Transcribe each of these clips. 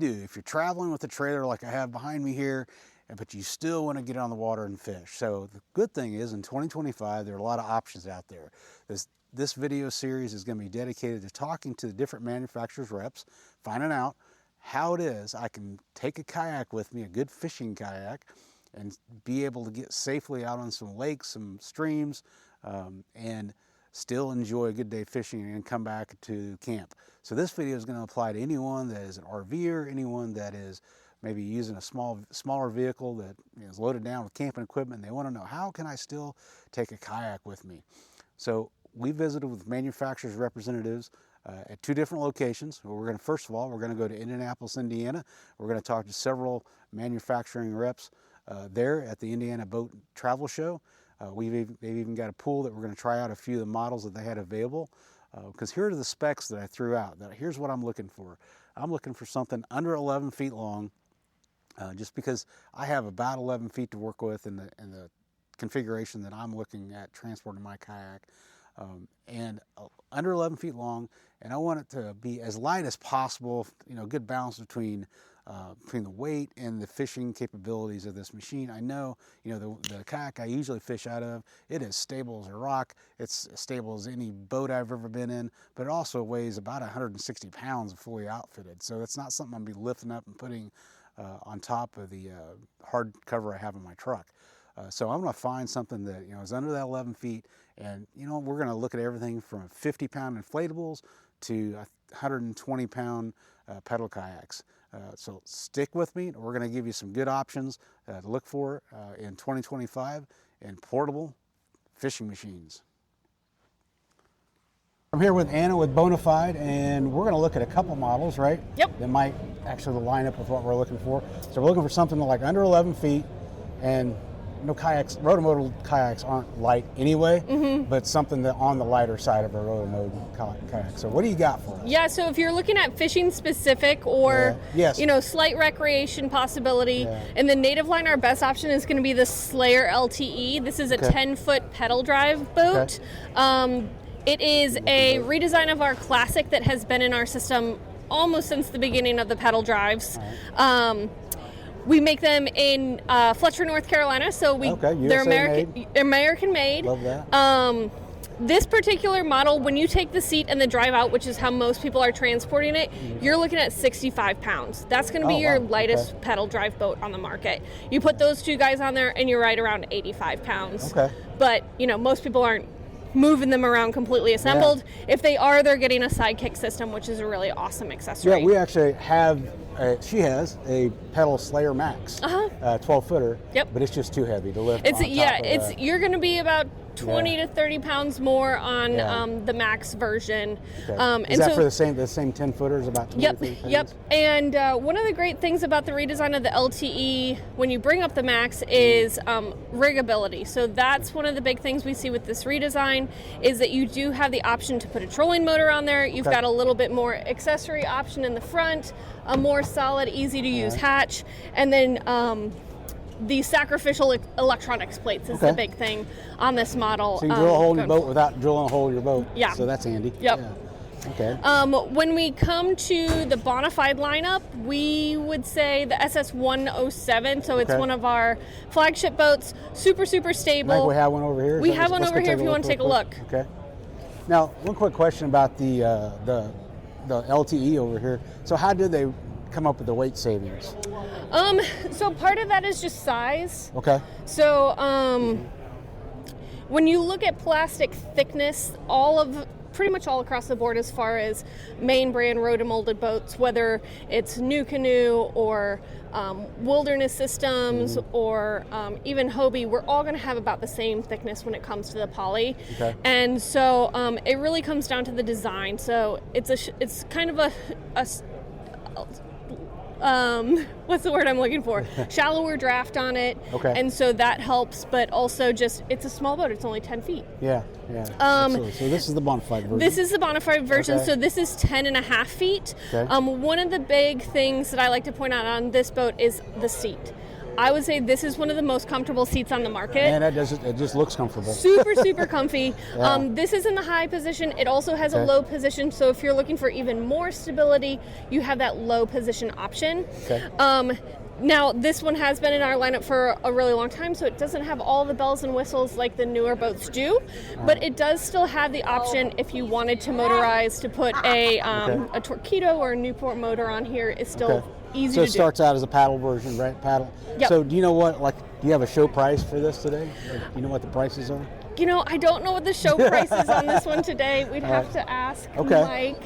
you do, if you're traveling with a trailer like I have behind me here, but you still want to get on the water and fish. So the good thing is in 2025, there are a lot of options out there. This video series is going to be dedicated to talking to the different manufacturers' reps, finding out how it is I can take a kayak with me, a good fishing kayak, and be able to get safely out on some lakes, some streams, and still enjoy a good day fishing and come back to camp. So this video is going to apply to anyone that is an RVer, anyone that is maybe using a smaller vehicle that is loaded down with camping equipment, and they want to know, how can I still take a kayak with me? So we visited with manufacturers' representatives at 2 different locations. First of all, we're going to go to Indianapolis, Indiana. We're going to talk to several manufacturing reps there at the Indiana Boat Travel Show. They've even got a pool that we're going to try out a few of the models that they had available. Because here are the specs that I threw out. Here's what I'm looking for. I'm looking for something under 11 feet long, just because I have about 11 feet to work with in the configuration that I'm looking at transporting my kayak. And under 11 feet long, and I want it to be as light as possible, good balance between the weight and the fishing capabilities of this machine. I know, the kayak I usually fish out of, it is stable as a rock. It's as stable as any boat I've ever been in, but it also weighs about 160 pounds fully outfitted. So it's not something I'm going to be lifting up and putting on top of the hard cover I have in my truck. So I'm going to find something that is under that 11 feet, and we're going to look at everything from 50-pound inflatables to 120-pound pedal kayaks. So stick with me. We're going to give you some good options to look for in 2025 in portable fishing machines. I'm here with Anna with Bonafide, and we're going to look at a couple models, right? Yep. That might actually line up with what we're looking for. So we're looking for something like under 11 feet, and kayaks, rotomodal kayaks aren't light anyway, but something that on the lighter side of a rotomodal kayak. So what do you got for us? Yeah, so if you're looking at fishing specific or, yes, slight recreation possibility, in the native line, our best option is going to be the Slayer LTE. This is a 10-foot pedal drive boat. It is a redesign of our classic that has been in our system almost since the beginning of the pedal drives. We make them in Fletcher, North Carolina, so they're American made. Love that. This particular model, when you take the seat and the drive out, which is how most people are transporting it, you're looking at 65 pounds. That's going to be your lightest pedal drive boat on the market. You put those 2 guys on there and you're right around 85 pounds. But, most people aren't moving them around completely assembled. If they are, they're getting a sidekick system, which is a really awesome accessory. Yeah, we actually have, she has a pedal Slayer Max, 12-footer, but it's just too heavy to lift. You're going to be about 20 to 30 pounds more on the Max version. Is that for the same 10-footers, about 20 to 30 pounds? Yep. And one of the great things about the redesign of the LTE, when you bring up the Max, is riggability. So that's one of the big things we see with this redesign, is that you do have the option to put a trolling motor on there. You've got a little bit more accessory option in the front, a more solid, easy to use hatch, and then the sacrificial electronics plates is the big thing on this model. So you drill a hole in your boat without drilling a hole in your boat. Yeah. So that's handy. Yep. Yeah. Okay. When we come to the Bonafide lineup, we would say the SS107. So it's one of our flagship boats. Super stable. I think we have one over here. We have one over here if you want to take a look. Okay. Now, one quick question about the LTE over here. So how did they come up with the weight savings? So part of that is just size. Okay. So when you look at plastic thickness, pretty much all across the board as far as main brand rotomolded boats, whether it's New Canoe or Wilderness Systems or even Hobie, we're all going to have about the same thickness when it comes to the poly. And so it really comes down to the design. So it's kind of a what's the word I'm looking for? Shallower draft on it. And so that helps, but also it's a small boat. It's only 10 feet. Yeah. Absolutely. So this is the Bonafide version. This is the Bonafide version. So this is 10.5 feet. One of the big things that I like to point out on this boat is the seat. I would say this is one of the most comfortable seats on the market. And it just looks comfortable. Super comfy. Yeah. This is in the high position. It also has a low position, so if you're looking for even more stability, you have that low position option. Okay. Now, this one has been in our lineup for a really long time, so it doesn't have all the bells and whistles like the newer boats do, but it does still have the option if you wanted to motorize to put a Torpedo or a Newport motor on here. It's still easy to do. So it starts out as a paddle version, right? Paddle. Yep. So do you know what, do you have a show price for this today? Do you know what the prices are? I don't know what the show price is on this one today. We'd have to ask Mike.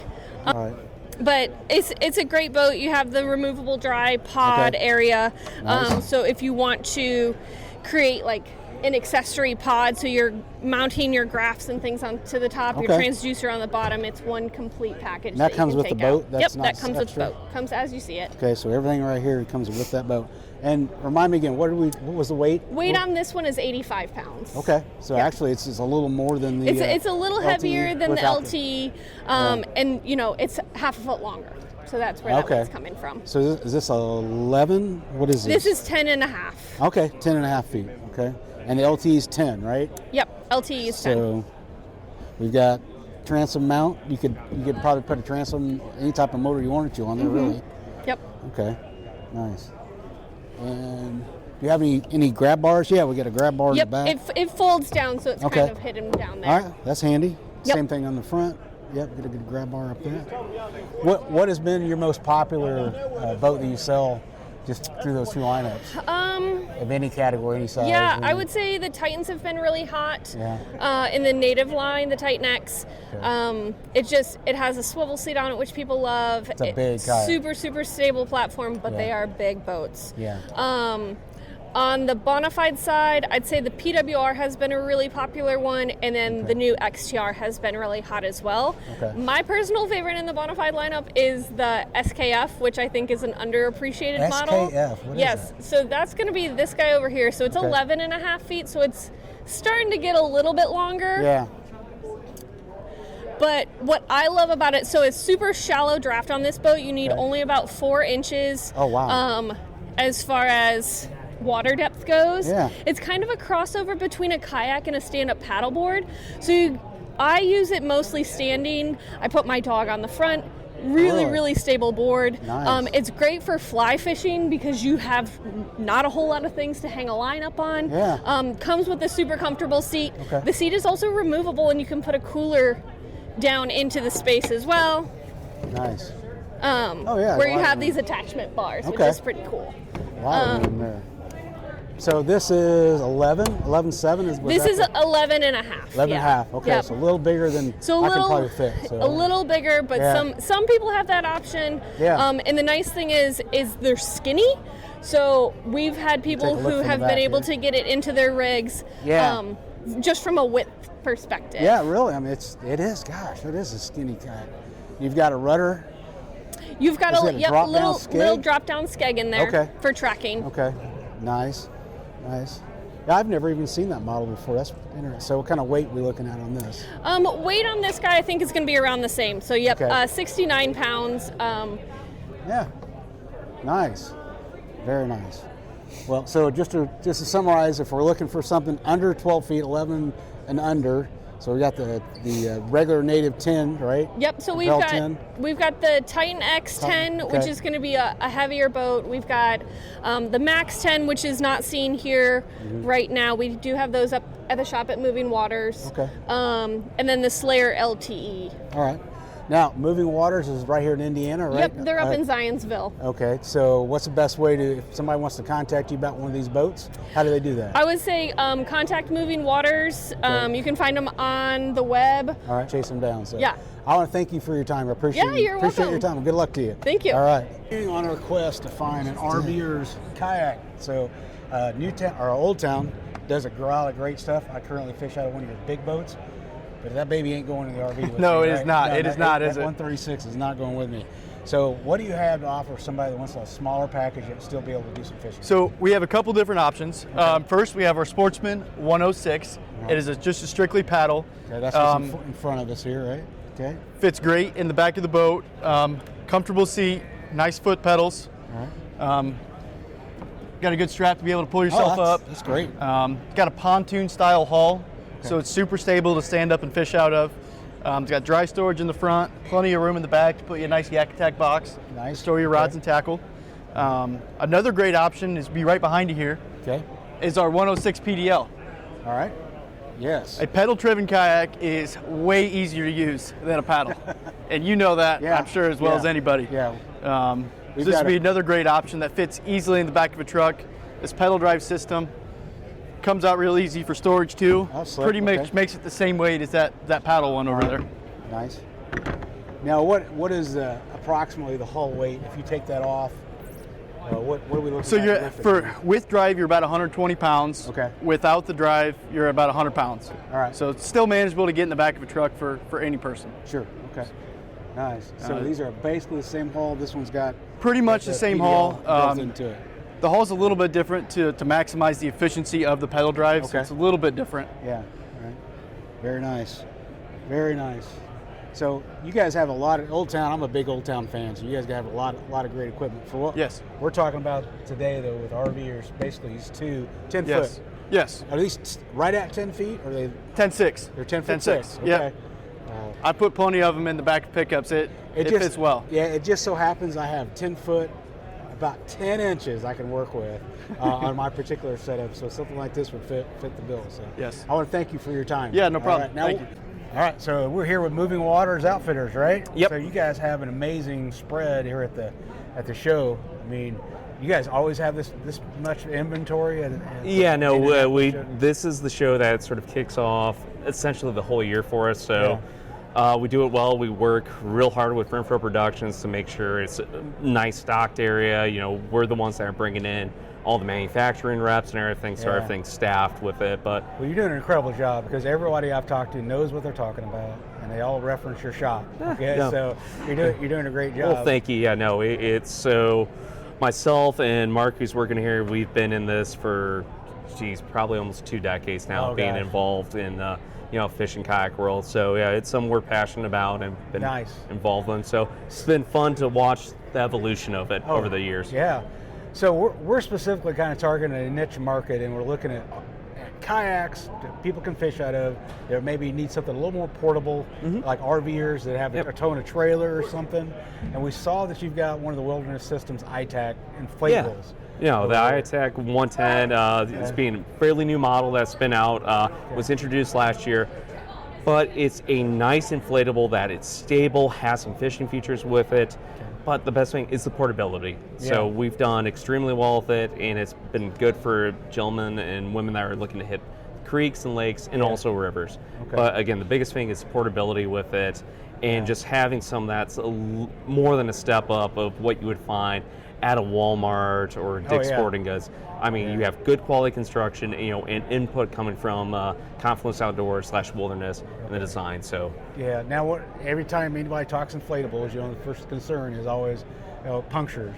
All right. But it's a great boat. You have the removable dry pod area. Nice. So if you want to create like an accessory pod, so you're mounting your graphs and things onto the top, your transducer on the bottom, it's one complete package. And that comes with the boat? Yep, that comes with the boat. Comes as you see it. Okay, so everything right here comes with that boat. And remind me again, what was the weight? Weight on this one is 85 pounds. Okay, so actually it's a little more than the It's a little heavier than the LTE, and it's half a foot longer. So that's where that weight's coming from. So is this 11? What is this? This is 10 and a half. Okay, 10 and a half feet, okay. And the LTE is 10, right? Yep, LTE is 10. So we've got transom mount. You could probably put a transom, any type of motor you wanted to on there, really. Yep. Okay, nice. And do you have any grab bars? Yeah, we got a grab bar in the back. It folds down, so it's kind of hidden down there. All right, that's handy. Yep. Same thing on the front. Yep, get a good grab bar up there. What has been your most popular boat that you sell just through those two lineups? Of any category, any size? Yeah, I would say the Titans have been really hot. Yeah. In the native line, the Titan X. Okay. It has a swivel seat on it, which people love. It's a big kayak. Super stable platform, but they are big boats. Yeah. On the Bonafide side, I'd say the PWR has been a really popular one, and then the new XTR has been really hot as well. Okay. My personal favorite in the Bonafide lineup is the SKF, which I think is an underappreciated model. SKF? What is that? So that's going to be this guy over here. So it's 11 and a half feet, so it's starting to get a little bit longer. Yeah. But what I love about it, so it's super shallow draft on this boat. You need only about 4 inches. Oh, wow. As far as water depth goes. Yeah. It's kind of a crossover between a kayak and a stand-up paddleboard. So I use it mostly standing. I put my dog on the front. Really stable board. Nice. It's great for fly fishing because you have not a whole lot of things to hang a line up on. Yeah. Comes with a super comfortable seat. Okay. The seat is also removable, and you can put a cooler down into the space as well. Nice. Where you have these attachment bars, which is pretty cool. A lot of room there. So this is 11.7 This is 11 and a half. 11 and a half. Okay, Yep. so a little bigger than I can probably fit. So. A little bigger, but some people have that option. Yeah. And the nice thing is they're skinny. So we've had people who have been able to get it into their rigs. Yeah. Just from a width perspective. Yeah, really. I mean, it is. Gosh, it is a skinny kayak. You've got a rudder. You've got a little drop down skeg in there for tracking. Okay. Nice. Yeah, I've never even seen that model before. That's interesting. So what kind of weight are we looking at on this? Weight on this guy I think is going to be around the same. So 69 pounds. Yeah. Nice. Very nice. Well, so just to summarize, if we're looking for something under 12 feet, 11 and under, so we got the regular native 10, right? Yep. So we've got the Titan X10, which is going to be a heavier boat. We've got the Max 10, which is not seen here right now. We do have those up at the shop at Moving Waters. Okay. And then the Slayer LTE. All right. Now, Moving Waters is right here in Indiana, right? Yep, they're up in Zionsville. Okay, so what's the best way if somebody wants to contact you about one of these boats, how do they do that? I would say contact Moving Waters. You can find them on the web. All right, chase them down. So. Yeah. I want to thank you for your time. I appreciate you're welcome. Appreciate your time. Good luck to you. Thank you. All right. On our quest to find an RVer's kayak. So Old Town does a lot of great stuff. I currently fish out of one of your big boats. But that baby ain't going to the RV with me. No, it right? is not. No, it is not, is that it? 136 is not going with me. So what do you have to offer somebody that wants a smaller package yet still be able to do some fishing? So we have a couple different options. Okay. First, we have our Sportsman 106. Right. It is just a strictly paddle. Okay, that's what's in front of us here, right? Okay. Fits great in the back of the boat. Comfortable seat, nice foot pedals. All right. Got a good strap to be able to pull yourself up. That's great. Got a pontoon style hull, so it's super stable to stand up and fish out of. It's got dry storage in the front, plenty of room in the back to put you a nice Yak Attack box. Nice. Store your rods and tackle. Another great option is be right behind you here. Okay. Is our 106 PDL. All right. Yes. A pedal-driven kayak is way easier to use than a paddle, and you know that, Yeah. I'm sure, as well as anybody. Yeah. So this would be another great option that fits easily in the back of a truck. This pedal drive system comes out real easy for storage too. Oh, slick. Pretty much Okay. makes it the same weight as that paddle one over there. Nice. Now, what is approximately the hull weight if you take that off? What are we looking So at? with drive, you're about 120 pounds. Okay. Without the drive, you're about 100 pounds. All right. So it's still manageable to get in the back of a truck for any person. Sure. Okay. Nice. So these are basically the same hull. This one's got Pretty much the same PDL hull. built into it. The hull's a little bit different to maximize the efficiency of the pedal drive. So Okay. it's a little bit different. Yeah. All right. Very nice. Very nice. So you guys have a lot of Old Town. I'm a big Old Town fan. So you guys have a lot of great equipment for what Yes. we're talking about today, though, with RVers. Basically, these 10 Yes. foot. Yes. Are these right at 10 feet? Or are they? 10.6. They're 10 foot 10.6. six. Yeah. Okay. I put plenty of them in the back of pickups. It fits well. Yeah, it just so happens I have 10 foot, about 10 inches I can work with on my particular setup. So something like this would fit the bill. So Yes. I want to thank you for your time. Yeah, no All problem. right, now, Thank you. All right, so we're here with Moving Waters Outfitters, right? Yep. So you guys have an amazing spread here at the show. I mean, you guys always have this much inventory. Yeah, no, we this is the show that sort of kicks off essentially the whole year for us. So we do it well. We work real hard with Renfro Productions to make sure it's a nice stocked area. You know, we're the ones that are bringing in all the manufacturing reps and everything, so everything's staffed with it. But well, you're doing an incredible job because everybody I've talked to knows what they're talking about, and they all reference your shop. Okay, yeah. so you're doing a great job. well, thank you. Yeah, no, it's so myself and Mark, who's working here, we've been in this for, probably almost 2 decades now, being involved in fishing kayak world. So yeah, it's something we're passionate about and been involved in. So it's been fun to watch the evolution of it over the years. Yeah. So we're specifically kind of targeting a niche market, and we're looking at kayaks that people can fish out of. They maybe need something a little more portable, like RVers that have a towing a trailer or something. And we saw that you've got one of the Wilderness Systems ITAC inflatables. You know, the iAttack 110 is being a fairly new model that's been out, was introduced last year. But it's a nice inflatable that it's stable, has some fishing features with it. But the best thing is the portability. So we've done extremely well with it, and it's been good for gentlemen and women that are looking to hit creeks and lakes and also rivers. But again, the biggest thing is portability with it, and just having some that's more than a step up of what you would find at a Walmart or Dick's Sporting Goods. I mean, you have good quality construction, and input coming from Confluence Outdoors / Wilderness in the design. So Now, every time anybody talks inflatables, the first concern is always punctures.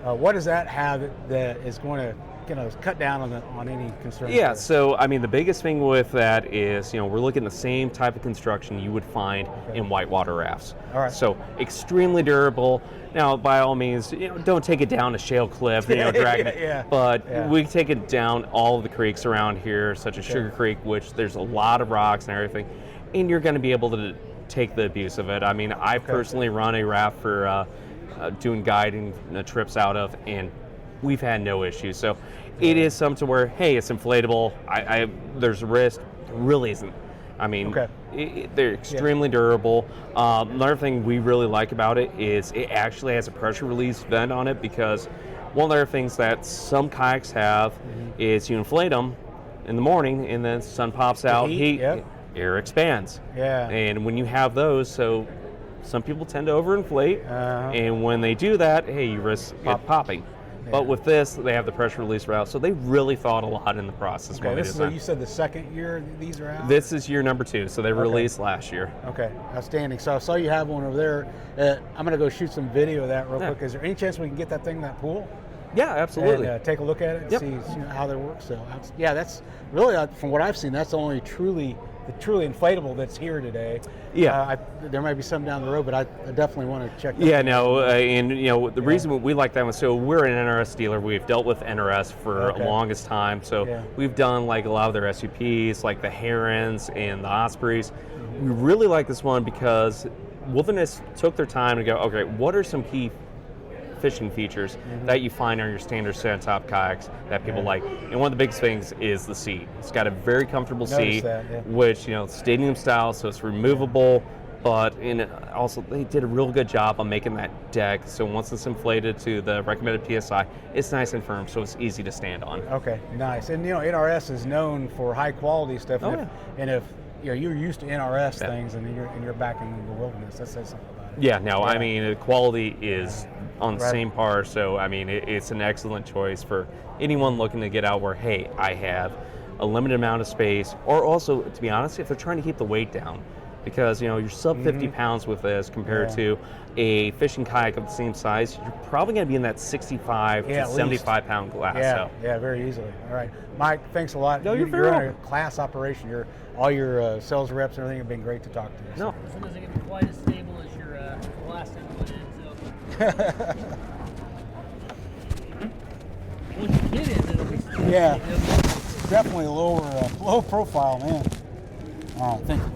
What does that have that is going to cut down on any concern? Yeah. So I mean, the biggest thing with that is we're looking at the same type of construction you would find in whitewater rafts. All right. So extremely durable. Now, by all means, don't take it down a shale cliff, dragging it. But we take it down all of the creeks around here, such as Sugar Creek, which there's a lot of rocks and everything, and you're going to be able to take the abuse of it. I mean, I personally run a raft for doing guiding trips out of, and we've had no issues. So it is something to where, hey, it's inflatable. There's a risk. There really isn't. I mean, they're extremely durable. Another thing we really like about it is it actually has a pressure release vent on it, because one of the other things that some kayaks have is you inflate them in the morning and then the sun pops out, air expands. Yeah. And when you have those, so some people tend to overinflate, and when they do that, hey, you risk it popping. But with this, they have the pressure release route, so they really thought a lot in the process. Okay, this is you said the second year these are out? This is year number 2, so they released last year. Okay, outstanding. So I saw you have one over there. I'm going to go shoot some video of that real quick. Is there any chance we can get that thing in that pool? Yeah, absolutely. And take a look at it and see how they work. So yeah, that's really, from what I've seen, that's the only truly the truly inflatable that's here today. Yeah. There might be some down the road, but I definitely want to check that Yeah, out. no, and the reason we like that one, so we're an NRS dealer. We've dealt with NRS for the longest time, so we've done like a lot of their SUPs, like the Herons and the Ospreys. We really like this one because Wilderness took their time to go, okay, what are some key fishing features that you find on your standard stand-top kayaks that people like? And one of the biggest things is the seat. It's got a very comfortable seat, which, stadium style, so it's removable, but also they did a real good job on making that deck, so once it's inflated to the recommended PSI, it's nice and firm, so it's easy to stand on. Okay, nice. And NRS is known for high quality stuff, and if you're used to NRS things and you're back in the Wilderness, that says something about it. Yeah, no, I mean, the quality is on the same par, so I mean, it's an excellent choice for anyone looking to get out where, hey, I have a limited amount of space, or also, to be honest, if they're trying to keep the weight down, because you're sub 50 pounds with this compared to a fishing kayak of the same size, you're probably going to be in that 65 to 75 pound glass. Yeah, very easily. All right, Mike, thanks a lot. No, you're you're in a class operation. All your sales reps and everything have been great to talk to. No. This one doesn't get to be quite as stable as your plastic one is. So. Once you get in, it'll be stable. Yeah, definitely a low profile, man. All right, thank you.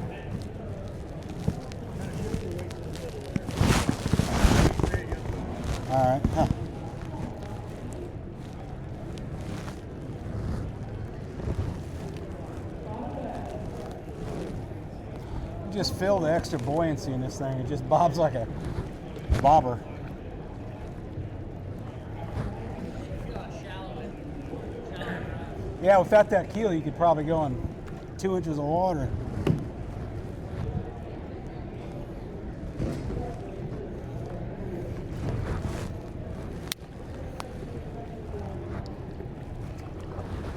All right. Huh. You just feel the extra buoyancy in this thing. It just bobs like a bobber. Yeah, without that keel, you could probably go in 2 inches of water.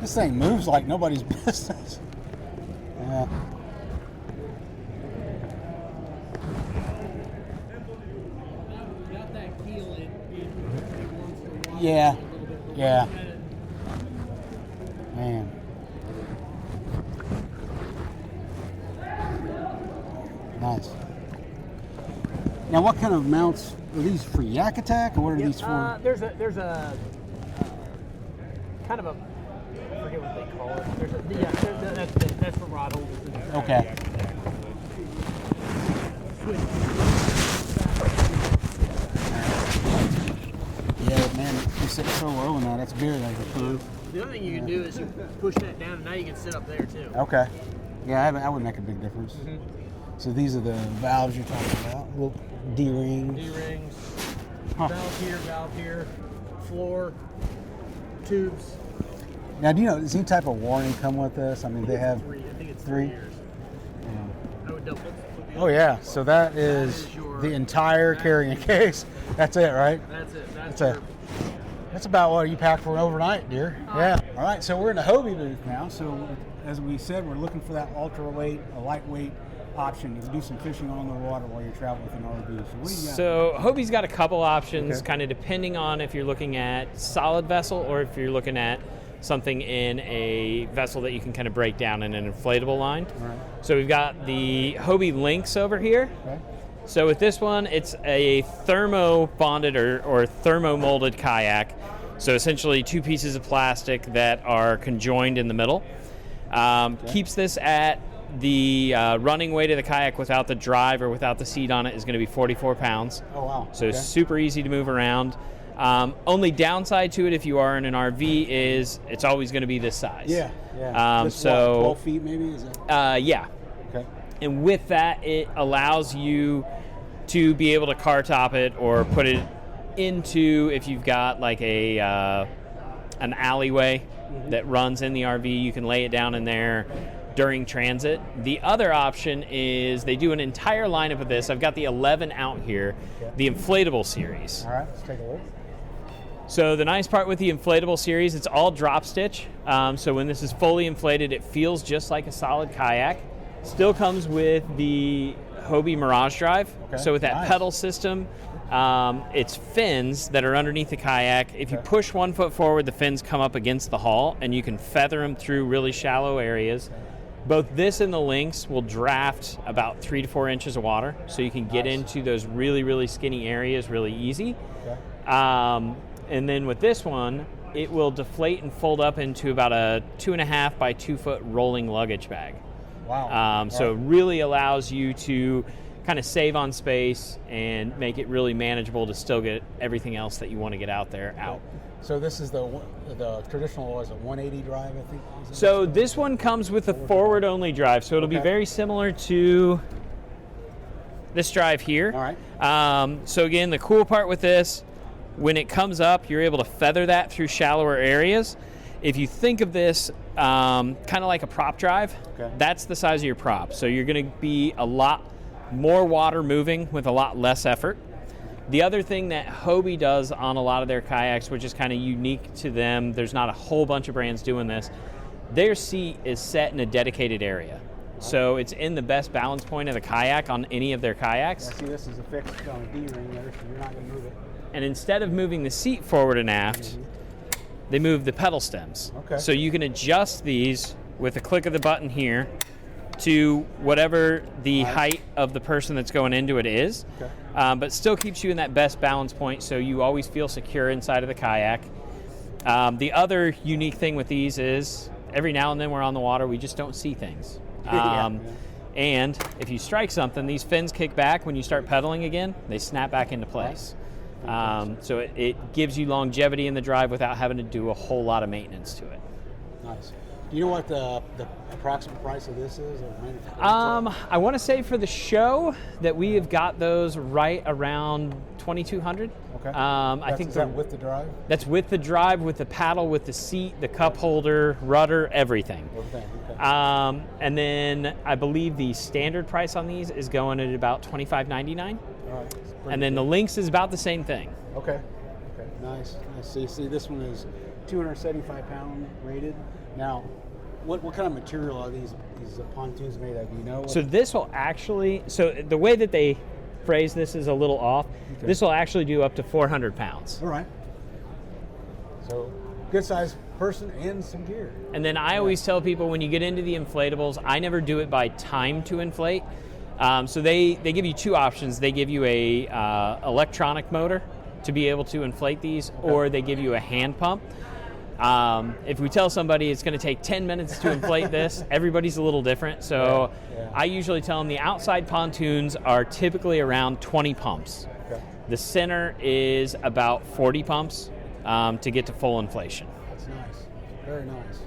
This thing moves like nobody's business. Yeah. Without that keel, it wants to walk Yeah. a little bit. Yeah. Man. Nice. Now, what kind of mounts are these for? Yak Attack, or what are these for? There's a kind of a, I forget what they call it. That's for rod holders. Okay. Yeah, man, you sit so low in that. That's beer that you can The other thing you can do is you push that down, and now you can sit up there too. Okay. Yeah, that would make a big difference. So these are the valves you're talking about. Little D-rings. D-rings, Huh. valve here, floor, tubes. Now, do you know, does any type of warranty come with this? I mean, they have I think it's 3 years. I would double. Oh yeah, so that is the entire carrying case. That's it, right? That's it. That's about what you pack for an overnight, dear. Yeah. All right, so we're in the Hobie booth now. So as we said, we're looking for that ultra-weight, a lightweight option to do some fishing on the water while you're traveling with an RV. So what do you got? So Hobie's got a couple options, kind of depending on if you're looking at solid vessel or if you're looking at something in a vessel that you can kind of break down in an inflatable line. Right. So we've got the Hobie Lynx over here. Okay. So with this one, it's a thermo bonded or thermo molded kayak. So essentially 2 pieces of plastic that are conjoined in the middle. Keeps this at the running weight of the kayak without the drive or without the seat on it is going to be 44 pounds. Oh wow. So it's super easy to move around. Only downside to it if you are in an RV is it's always going to be this size. Yeah. Just so 12 feet maybe, is it? yeah. Okay. And with that, it allows you to be able to car top it or put it into, if you've got like a an alleyway that runs in the RV, you can lay it down in there during transit. The other option is they do an entire lineup of this. I've got the 11 out here, the inflatable series. All right, let's take a look. So the nice part with the inflatable series, it's all drop stitch. So when this is fully inflated, it feels just like a solid kayak. Still comes with the Hobie Mirage Drive. Okay, So with that nice. pedal system, it's fins that are underneath the kayak. If you push 1 foot forward, the fins come up against the hull, and you can feather them through really shallow areas. Both this and the Lynx will draft about 3 to 4 inches of water, so you can get into those really, really skinny areas really easy. Okay. And then with this one, it will deflate and fold up into about a 2.5 by 2 foot rolling luggage bag. Wow. So it really allows you to kind of save on space and make it really manageable to still get everything else that you want to get out there out. So this is the traditional, was it 180 drive, I think? So this one comes with a forward only drive, so it'll be very similar to this drive here. All right. So again, the cool part with this, when it comes up, you're able to feather that through shallower areas. If you think of this kind of like a prop drive, that's the size of your prop. So you're going to be a lot more water moving with a lot less effort. The other thing that Hobie does on a lot of their kayaks, which is kind of unique to them, there's not a whole bunch of brands doing this, their seat is set in a dedicated area. So it's in the best balance point of the kayak on any of their kayaks. I see this is affixed on a D-ring there, so you're not going to move it. And instead of moving the seat forward and aft, they move the pedal stems. Okay. So you can adjust these with a click of the button here to whatever the height of the person that's going into it is, but still keeps you in that best balance point, so you always feel secure inside of the kayak. The other unique thing with these is every now and then we're on the water, we just don't see things. And if you strike something, these fins kick back when you start pedaling again, they snap back into place. So it gives you longevity in the drive without having to do a whole lot of maintenance to it. Nice. Do you know what the approximate price of this is? I want to say for the show that we have got those right around $2,200. Okay. I think is that with the drive? That's with the drive, with the paddle, with the seat, the cup holder, rudder, everything. Okay. And then I believe the standard price on these is going at about $25.99. All right. And then the Lynx is about the same thing. Okay. Nice. So you see, this one is 275 pound rated. Now, what kind of material are these pontoons made of? Do you know? So this will actually, so the way that they phrase this is a little off. Okay. This will actually do up to 400 pounds. All right. So good size person and some gear. And then I always tell people when you get into the inflatables, I never do it by time to inflate. So they give you two options. They give you a electronic motor to be able to inflate these, or they give you a hand pump. If we tell somebody it's going to take 10 minutes to inflate this, everybody's a little different. So I usually tell them the outside pontoons are typically around 20 pumps. The center is about 40 pumps to get to full inflation. That's nice. Very nice.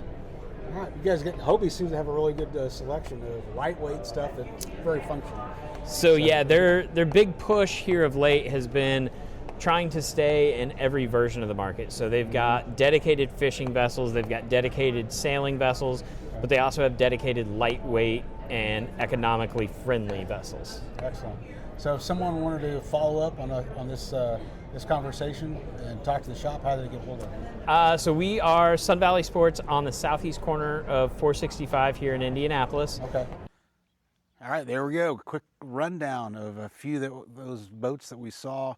All right, you guys Hobie seems to have a really good selection of lightweight stuff that's very functional. So yeah, their big push here of late has been trying to stay in every version of the market. So they've got dedicated fishing vessels, they've got dedicated sailing vessels, but they also have dedicated lightweight and economically friendly vessels. Excellent. So if someone wanted to follow up on this conversation and talk to the shop, how do they get hold of it? So we are Sun Valley Sports on the southeast corner of 465 here in Indianapolis. Okay. All right, there we go. Quick rundown of a few those boats that we saw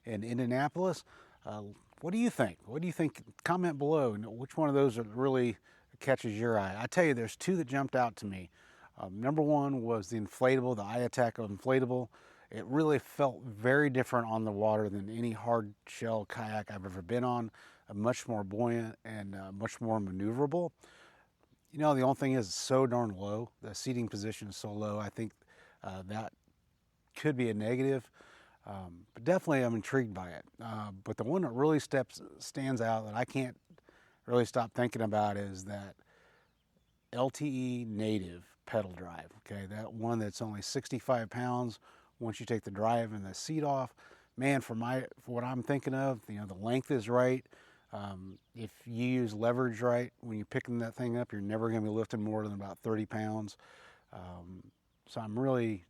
in Indianapolis. What do you think? What do you think? Comment below. Which one of those really catches your eye? I tell you, there's two that jumped out to me. Number one was the inflatable, the iAttack inflatable. It really felt very different on the water than any hard shell kayak I've ever been on. Much more buoyant and much more maneuverable. You know, the only thing is it's so darn low. The seating position is so low. I think that could be a negative. But definitely I'm intrigued by it. But the one that really stands out that I can't really stop thinking about is that LTE native pedal drive. Okay, that one that's only 65 pounds. Once you take the drive and the seat off, man, for what I'm thinking of, you know, the length is right. If you use leverage right, when you're picking that thing up, you're never going to be lifting more than about 30 pounds. So I'm really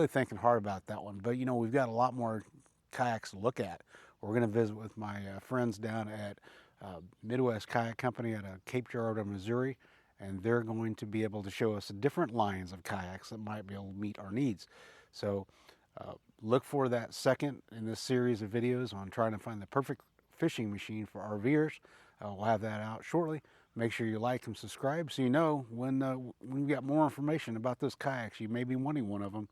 thinking hard about that one. But, you know, we've got a lot more kayaks to look at. We're going to visit with my friends down at Midwest Kayak Company at Cape Girardeau, Missouri, and they're going to be able to show us different lines of kayaks that might be able to meet our needs. So look for that second in this series of videos on trying to find the perfect fishing machine for RVers. We'll have that out shortly. Make sure you like and subscribe so you know when we got more information about those kayaks. You may be wanting one of them.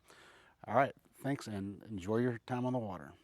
All right, thanks, and enjoy your time on the water.